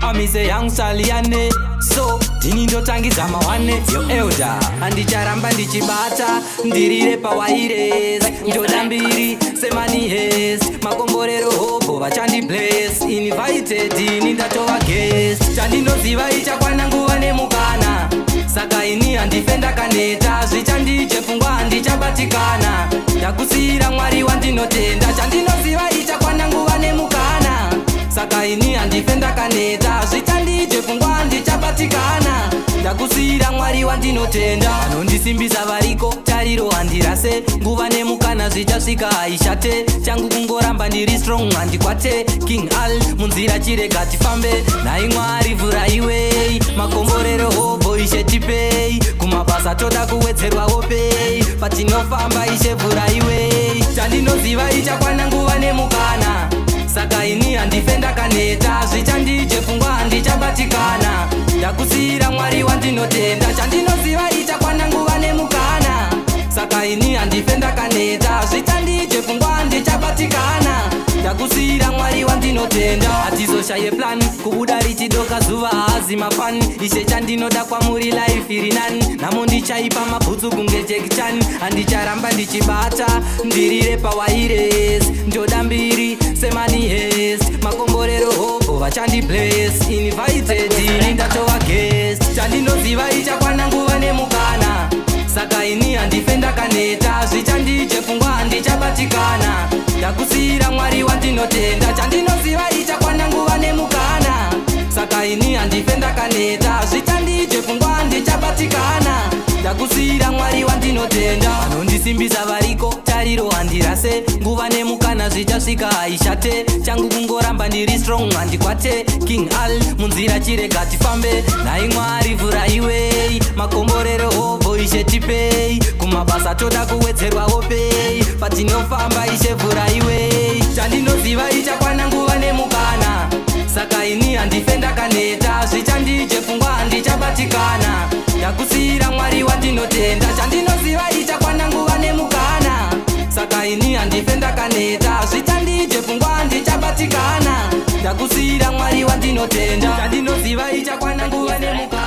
amise young saliane. So dini ndotangiza mawane yo elder andicharamba ndichibata ndirire pawaires njoda mbiri semani hes makomborero hobo vachandi bless invited ini ndatova guest chandinoziva ichakwana nguva nemukana saka ini handifenda kaneta zvichandije pfungwa handichabatikana ndakusiyira mwari wandinotenda chandinoziva ichakwana nguva nemukana saka ini handifenda kaneta zvichandije pfungwa handichabatikana ndakusiyira mwari wandinotenda anondisimbisa variko tariro handirase nguva nemukana zvichasvika haishate changu kungoramba ndiri strong handikwate king al munzira chirega tifambe nhai mwari vhuraiwei makomborero hobho ishe tipei kumabasa toda kuwedzerwawo pei patinofamba ishe vhuraiwei chandinoziva ichakwana nguva nemukana saka ini handifenda kaneta zvichandije pfungwa handichabatikana ndakusiyira mwari wandinotenda chandinoziva ichakwana nguva nemukana saka ini handifenda kaneta zvichandije pfungwa handichabatikana ndakusiyira mwari wandinotenda hatizoshaye plan kubuda richidoka zuva haazi mafan ishe chandinoda kwamuri life iri nani namo ndichaipa mabhutsu kunge jekichan handicharamba ndichibata ndirire pawaires njoda mbiri semani hes makomborero hobo vachandi bless invited ini ndatova guest chandinoziva ichakwana nguva nemukana saka ini handifenda kaneta zvichandije pfungwa handichabatikana ndakusiyira mwari wandinotenda chandinoziva ichakwana nguva nemukana saka ini handifenda kaneta zvichandije pfungwa handichabatikana ndakusiyira mwari wandinotenda anondisimbisa variko tariro handirase nguva nemukana zvichasvika haishate changu kungoramba ndiri strong handikwate king al munzira chirega tifambe nhai mwari vhuraiwei makomborero hobho ishe tipei kumabasa toda kuwedzerwawo pei patinofamba ishe vhuraiwei chandinoziva ichakwana nguva nemukana saka ini handifenda kaneta zvichandije pfungwa handichabatikana ndakusiyira mwari wandinotenda chandinoziva ichakwana nguva nemukana saka ini handifenda kaneta zvichandije pfungwa handichabatikana ndakusiyira mwari wandinotenda chandinoziva ichakwana nguva nemukana